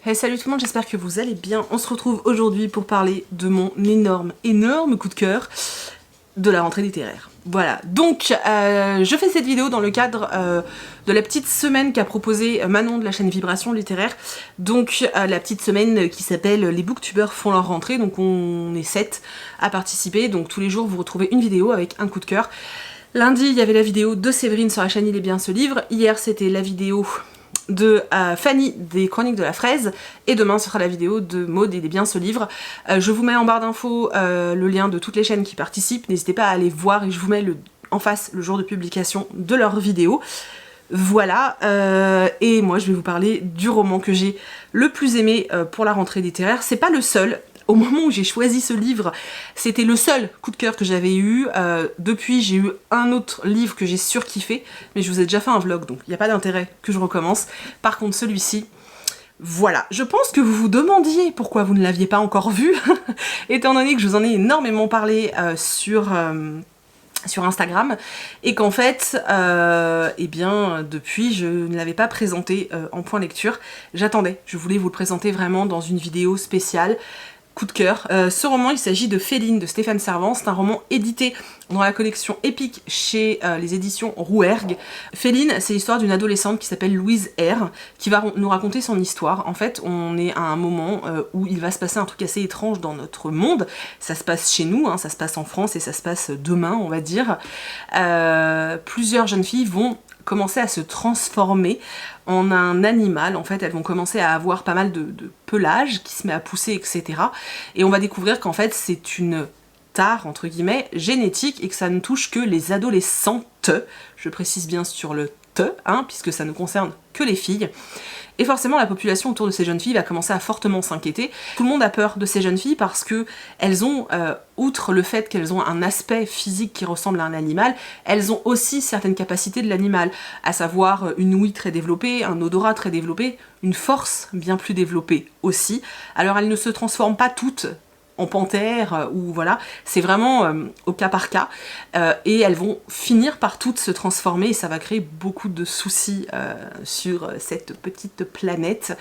Hey, salut tout le monde, j'espère que vous allez bien. On se retrouve aujourd'hui pour parler de mon énorme coup de cœur de la rentrée littéraire. Voilà, donc je fais cette vidéo dans le cadre de la petite semaine qu'a proposé Manon de la chaîne Vibration Littéraire. Donc la petite semaine qui s'appelle Les booktubeurs font leur rentrée, donc on est 7 à participer, donc tous les jours vous retrouvez une vidéo avec un coup de cœur. Lundi il y avait la vidéo de Séverine sur la chaîne Il est bien ce livre, hier c'était la vidéo de Fanny des Chroniques de la Fraise, et demain ce sera la vidéo de Maud Il est bien ce livre. Je vous mets en barre d'infos le lien de toutes les chaînes qui participent, n'hésitez pas à aller voir et je vous mets en face le jour de publication de leurs vidéos. Voilà, et moi je vais vous parler du roman que j'ai le plus aimé pour la rentrée littéraire. C'est pas le seul. Au moment où j'ai choisi ce livre, c'était le seul coup de cœur que j'avais eu. Depuis, j'ai eu un autre livre que j'ai surkiffé, mais je vous ai déjà fait un vlog, donc il n'y a pas d'intérêt que je recommence. Par contre, celui-ci, voilà. Je pense que vous vous demandiez pourquoi vous ne l'aviez pas encore vu, étant donné que je vous en ai énormément parlé sur Instagram, et qu'en fait, eh bien, depuis, je ne l'avais pas présenté en point lecture. J'attendais, je voulais vous le présenter vraiment dans une vidéo spéciale. Coup de cœur. Ce roman, il s'agit de Féline de Stéphane Servan. C'est un roman édité dans la collection Épique chez les éditions Rouergue. Féline, c'est l'histoire d'une adolescente qui s'appelle Louise R, qui va nous raconter son histoire. En fait, on est à un moment où il va se passer un truc assez étrange dans notre monde. Ça se passe chez nous, hein, ça se passe en France et ça se passe demain, on va dire. Plusieurs jeunes filles vont commencer à se transformer en un animal. En fait, elles vont commencer à avoir pas mal de pelage qui se met à pousser, etc. Et on va découvrir qu'en fait, c'est une tare, entre guillemets, génétique, et que ça ne touche que les adolescentes. Je précise bien sur le te, hein, puisque ça ne concerne que les filles. Et forcément, la population autour de ces jeunes filles va commencer à fortement s'inquiéter. Tout le monde a peur de ces jeunes filles parce que elles ont, outre le fait qu'elles ont un aspect physique qui ressemble à un animal, elles ont aussi certaines capacités de l'animal, à savoir une ouïe très développée, un odorat très développé, une force bien plus développée aussi. Alors elles ne se transforment pas toutes en panthère, ou voilà, c'est vraiment au cas par cas, et elles vont finir par toutes se transformer, et ça va créer beaucoup de soucis sur cette petite planète.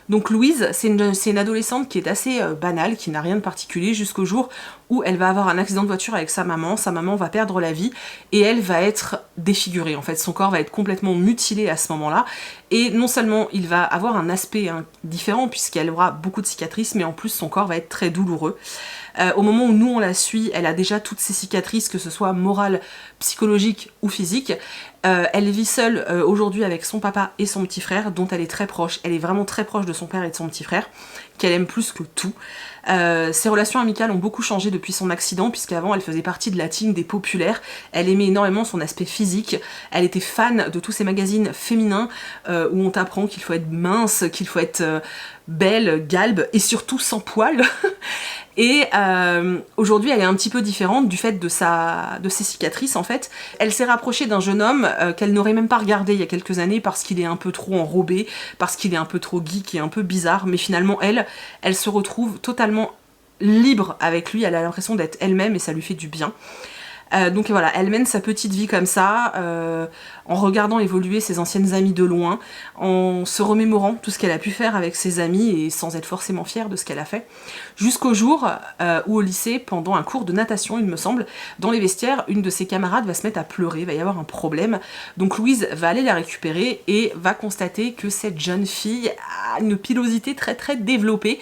Donc Louise, c'est une adolescente qui est assez banale, qui n'a rien de particulier, jusqu'au jour où elle va avoir un accident de voiture avec sa maman va perdre la vie, et elle va être défigurée, en fait, son corps va être complètement mutilé à ce moment-là, et non seulement il va avoir un aspect différent, puisqu'elle aura beaucoup de cicatrices, mais en plus son corps va être très douloureux. Au moment où nous on la suit, elle a déjà toutes ses cicatrices, que ce soit morales, psychologiques ou physiques. Elle vit seule aujourd'hui avec son papa et son petit frère, dont elle est très proche. Elle est vraiment très proche de son père et de son petit frère, qu'elle aime plus que tout. Ses relations amicales ont beaucoup changé depuis son accident, puisqu'avant elle faisait partie de la team des populaires. Elle aimait énormément son aspect physique, elle était fan de tous ces magazines féminins où on t'apprend qu'il faut être mince, qu'il faut être belle, galbe et surtout sans poils. Et aujourd'hui elle est un petit peu différente du fait de ses cicatrices en fait. Elle s'est rapprochée d'un jeune homme qu'elle n'aurait même pas regardé il y a quelques années parce qu'il est un peu trop enrobé, parce qu'il est un peu trop geek et un peu bizarre, mais finalement elle se retrouve totalement libre avec lui, elle a l'impression d'être elle-même et ça lui fait du bien. Donc voilà, elle mène sa petite vie comme ça, en regardant évoluer ses anciennes amies de loin, en se remémorant tout ce qu'elle a pu faire avec ses amis et sans être forcément fière de ce qu'elle a fait, jusqu'au jour où au lycée, pendant un cours de natation il me semble, dans les vestiaires, une de ses camarades va se mettre à pleurer, il va y avoir un problème, donc Louise va aller la récupérer et va constater que cette jeune fille a une pilosité très très développée,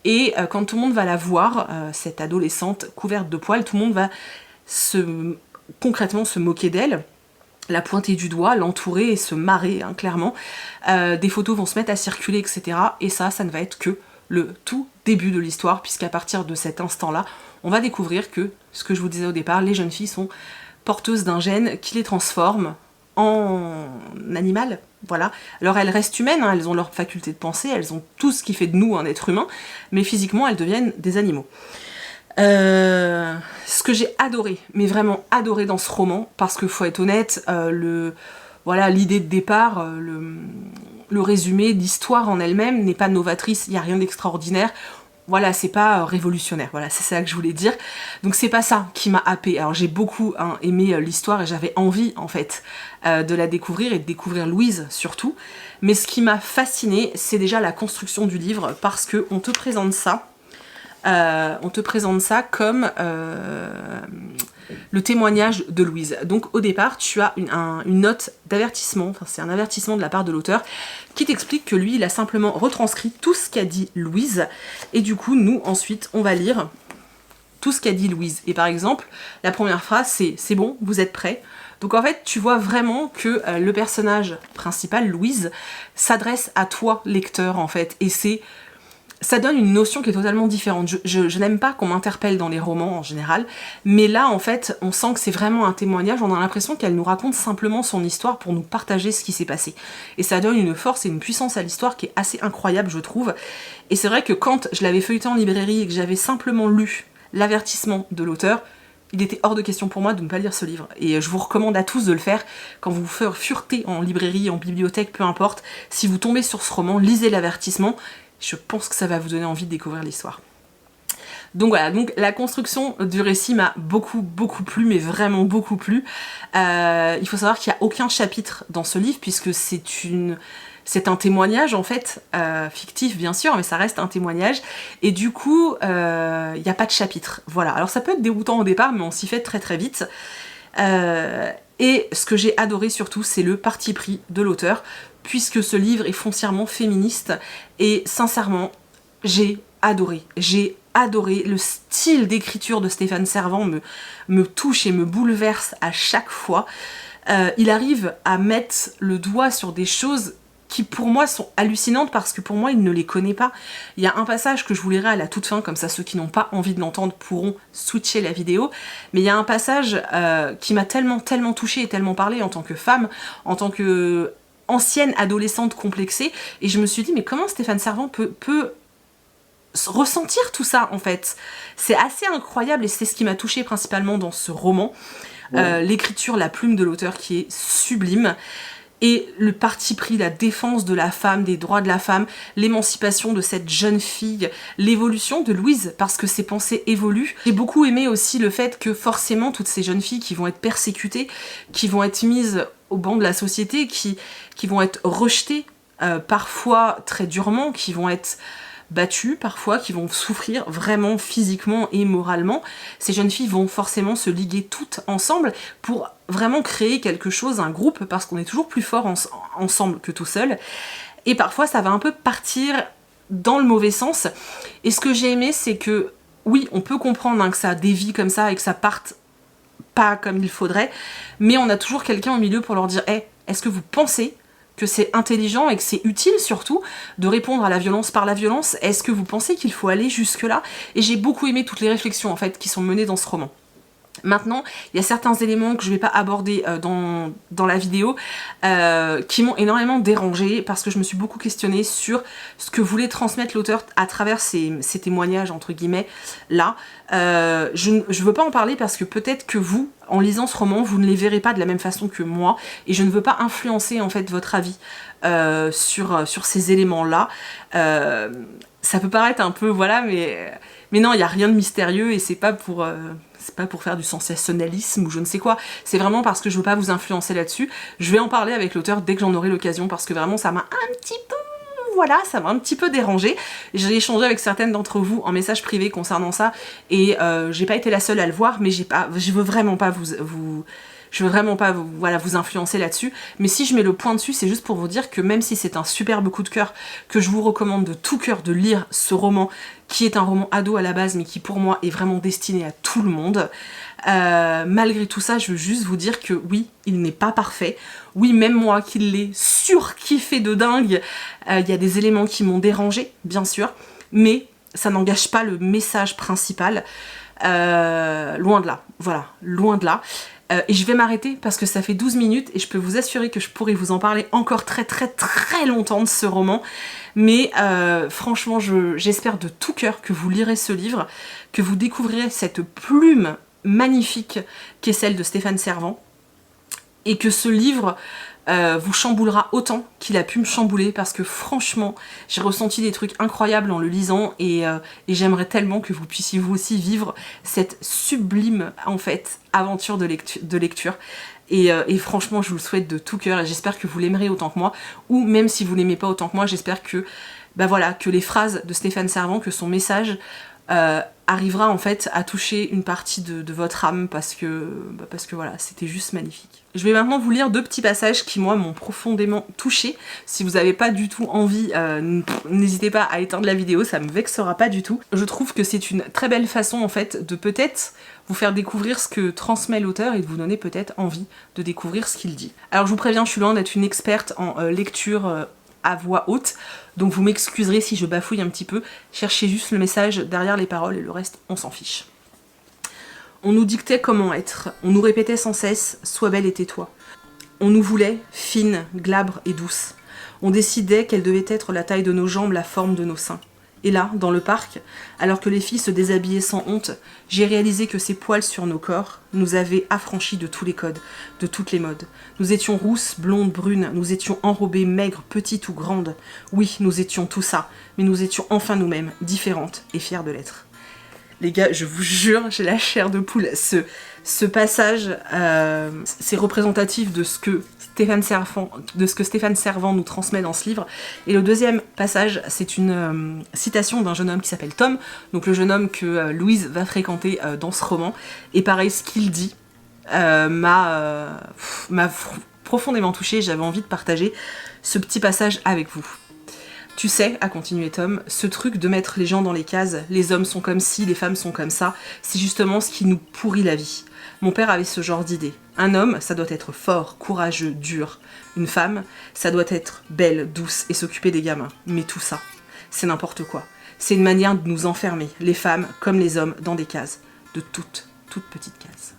et quand tout le monde va la voir, cette adolescente couverte de poils, tout le monde va concrètement se moquer d'elle, la pointer du doigt, l'entourer et se marrer, hein, clairement. Des photos vont se mettre à circuler, etc. Et ça ne va être que le tout début de l'histoire, puisqu'à partir de cet instant-là, on va découvrir que, ce que je vous disais au départ, les jeunes filles sont porteuses d'un gène qui les transforme en animal, voilà. Alors elles restent humaines, hein, elles ont leur faculté de penser, elles ont tout ce qui fait de nous un être humain, mais physiquement elles deviennent des animaux. Ce que j'ai adoré, mais vraiment adoré dans ce roman, parce que faut être honnête, voilà, l'idée de départ, le résumé, l'histoire en elle-même n'est pas novatrice, il n'y a rien d'extraordinaire. voilà, c'est pas révolutionnaire, voilà, c'est ça que je voulais dire. Donc c'est pas ça qui m'a happée. Alors j'ai beaucoup aimé l'histoire et j'avais envie en fait de la découvrir et de découvrir Louise surtout. Mais ce qui m'a fascinée, c'est déjà la construction du livre parce que on te présente ça comme le témoignage de Louise. Donc au départ, tu as une note d'avertissement, enfin c'est un avertissement de la part de l'auteur, qui t'explique que lui, il a simplement retranscrit tout ce qu'a dit Louise, et du coup, nous, ensuite, on va lire tout ce qu'a dit Louise. Et par exemple, la première phrase, c'est « C'est bon, vous êtes prêts ?» Donc en fait, tu vois vraiment que le personnage principal, Louise, s'adresse à toi, lecteur, en fait, et ça donne une notion qui est totalement différente. Je n'aime pas qu'on m'interpelle dans les romans en général, mais là en fait on sent que c'est vraiment un témoignage, on a l'impression qu'elle nous raconte simplement son histoire pour nous partager ce qui s'est passé. Et ça donne une force et une puissance à l'histoire qui est assez incroyable je trouve. Et c'est vrai que quand je l'avais feuilleté en librairie et que j'avais simplement lu l'avertissement de l'auteur, il était hors de question pour moi de ne pas lire ce livre. Et je vous recommande à tous de le faire quand vous vous furetez en librairie, en bibliothèque, peu importe. Si vous tombez sur ce roman, lisez l'avertissement. Je pense que ça va vous donner envie de découvrir l'histoire. Donc voilà, donc la construction du récit m'a beaucoup plu, mais vraiment beaucoup plu. Il faut savoir qu'il n'y a aucun chapitre dans ce livre, puisque c'est un témoignage en fait, fictif bien sûr, mais ça reste un témoignage. Et du coup, il n'y a pas de chapitre. Voilà, alors ça peut être déroutant au départ, mais on s'y fait très vite. Et ce que j'ai adoré surtout, c'est le parti pris de l'auteur, puisque ce livre est foncièrement féministe, et sincèrement, j'ai adoré le style d'écriture de Stéphane Servan me touche et me bouleverse à chaque fois. Il arrive à mettre le doigt sur des choses qui pour moi sont hallucinantes parce que pour moi il ne les connaît pas. Il y a un passage que je vous lirai à la toute fin, comme ça ceux qui n'ont pas envie de l'entendre pourront switcher la vidéo, mais il y a un passage qui m'a tellement touchée et tellement parlé en tant que femme, en tant que ancienne adolescente complexée, et je me suis dit mais comment Stéphane Servan peut ressentir tout ça en fait. C'est assez incroyable et c'est ce qui m'a touchée principalement dans ce roman. L'écriture, la plume de l'auteur qui est sublime. Et le parti pris, la défense de la femme, des droits de la femme, l'émancipation de cette jeune fille, l'évolution de Louise, parce que ses pensées évoluent. J'ai beaucoup aimé aussi le fait que forcément toutes ces jeunes filles qui vont être persécutées, qui vont être mises au banc de la société, qui vont être rejetées, parfois très durement, qui vont être battues parfois, qui vont souffrir vraiment physiquement et moralement, ces jeunes filles vont forcément se liguer toutes ensemble pour vraiment créer quelque chose, un groupe, parce qu'on est toujours plus fort ensemble que tout seul. Et parfois ça va un peu partir dans le mauvais sens. Et ce que j'ai aimé, c'est que oui, on peut comprendre que ça dévie comme ça et que ça parte pas comme il faudrait, mais on a toujours quelqu'un au milieu pour leur dire hey, est-ce que vous pensez que c'est intelligent et que c'est utile surtout de répondre à la violence par la violence? Est-ce que vous pensez qu'il faut aller jusque-là? Et j'ai beaucoup aimé toutes les réflexions en fait qui sont menées dans ce roman. Maintenant, il y a certains éléments que je ne vais pas aborder dans la vidéo qui m'ont énormément dérangée parce que je me suis beaucoup questionnée sur ce que voulait transmettre l'auteur à travers ces témoignages entre guillemets là. Je ne veux pas en parler parce que peut-être que vous, en lisant ce roman, vous ne les verrez pas de la même façon que moi et je ne veux pas influencer en fait votre avis sur ces éléments-là. Ça peut paraître un peu voilà, mais non, il n'y a rien de mystérieux et c'est pas pour faire du sensationnalisme ou je ne sais quoi, c'est vraiment parce que je veux pas vous influencer là-dessus. Je vais en parler avec l'auteur dès que j'en aurai l'occasion parce que vraiment ça m'a un petit peu... Voilà, ça m'a un petit peu dérangée. J'ai échangé avec certaines d'entre vous en message privé concernant ça et j'ai pas été la seule à le voir, mais je veux vraiment pas vous influencer là-dessus, mais si je mets le point dessus, c'est juste pour vous dire que même si c'est un superbe coup de cœur, que je vous recommande de tout cœur de lire ce roman, qui est un roman ado à la base, mais qui pour moi est vraiment destiné à tout le monde, malgré tout ça, je veux juste vous dire que oui, il n'est pas parfait, oui, même moi qui l'ai surkiffé de dingue, il y a des éléments qui m'ont dérangé, bien sûr, mais ça n'engage pas le message principal, loin de là, voilà, loin de là. Et je vais m'arrêter parce que ça fait 12 minutes et je peux vous assurer que je pourrais vous en parler encore très longtemps de ce roman. Mais franchement, j'espère de tout cœur que vous lirez ce livre, que vous découvrirez cette plume magnifique qu'est celle de Stéphane Servan et que ce livre vous chamboulera autant qu'il a pu me chambouler, parce que franchement, j'ai ressenti des trucs incroyables en le lisant, et j'aimerais tellement que vous puissiez vous aussi vivre cette sublime, en fait, aventure de lecture. Et franchement, je vous le souhaite de tout cœur, et j'espère que vous l'aimerez autant que moi, ou même si vous l'aimez pas autant que moi, j'espère que, bah voilà, que les phrases de Stéphane Servan, que son message arrivera en fait à toucher une partie de votre âme, parce que voilà, c'était juste magnifique. Je vais maintenant vous lire deux petits passages qui moi m'ont profondément touchée. Si vous n'avez pas du tout envie, n'hésitez pas à éteindre la vidéo, ça me vexera pas du tout. Je trouve que c'est une très belle façon en fait de peut-être vous faire découvrir ce que transmet l'auteur et de vous donner peut-être envie de découvrir ce qu'il dit. Alors je vous préviens, je suis loin d'être une experte en lecture à voix haute, donc vous m'excuserez si je bafouille un petit peu, cherchez juste le message derrière les paroles et le reste on s'en fiche. On nous dictait comment être, on nous répétait sans cesse « sois belle et tais-toi ». On nous voulait fine, glabre et douce. On décidait quelle devait être la taille de nos jambes, la forme de nos seins. Et là, dans le parc, alors que les filles se déshabillaient sans honte, j'ai réalisé que ces poils sur nos corps nous avaient affranchis de tous les codes, de toutes les modes. Nous étions rousses, blondes, brunes, nous étions enrobées, maigres, petites ou grandes. Oui, nous étions tout ça, mais nous étions enfin nous-mêmes, différentes et fières de l'être. Les gars, je vous jure, j'ai la chair de poule. Ce passage, c'est représentatif de ce que Stéphane Servan nous transmet dans ce livre. Et le deuxième passage, c'est une citation d'un jeune homme qui s'appelle Tom, donc le jeune homme que Louise va fréquenter dans ce roman. Et pareil, ce qu'il dit m'a profondément touchée. J'avais envie de partager ce petit passage avec vous. Tu sais, a continué Tom, ce truc de mettre les gens dans les cases, les hommes sont comme ci, les femmes sont comme ça, c'est justement ce qui nous pourrit la vie. Mon père avait ce genre d'idée. Un homme, ça doit être fort, courageux, dur. Une femme, ça doit être belle, douce et s'occuper des gamins. Mais tout ça, c'est n'importe quoi. C'est une manière de nous enfermer, les femmes comme les hommes, dans des cases. De toutes petites cases.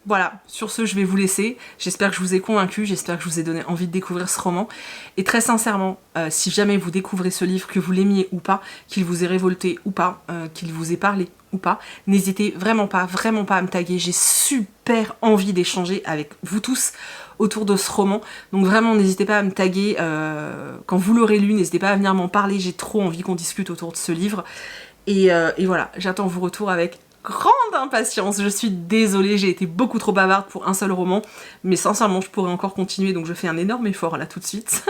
Voilà, sur ce, je vais vous laisser. J'espère que je vous ai convaincu, j'espère que je vous ai donné envie de découvrir ce roman. Et très sincèrement, si jamais vous découvrez ce livre, que vous l'aimiez ou pas, qu'il vous ait révolté ou pas, qu'il vous ait parlé ou pas, n'hésitez vraiment pas à me taguer. J'ai super envie d'échanger avec vous tous autour de ce roman. Donc vraiment, n'hésitez pas à me taguer. Quand vous l'aurez lu, n'hésitez pas à venir m'en parler. J'ai trop envie qu'on discute autour de ce livre. Et voilà, j'attends vos retours avec grande impatience. Je suis désolée, j'ai été beaucoup trop bavarde pour un seul roman, mais sincèrement je pourrais encore continuer, donc je fais un énorme effort là tout de suite.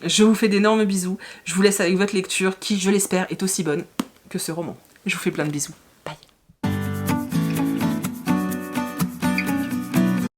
Je vous fais d'énormes bisous, je vous laisse avec votre lecture qui, je l'espère, est aussi bonne que ce roman. Je vous fais plein de bisous.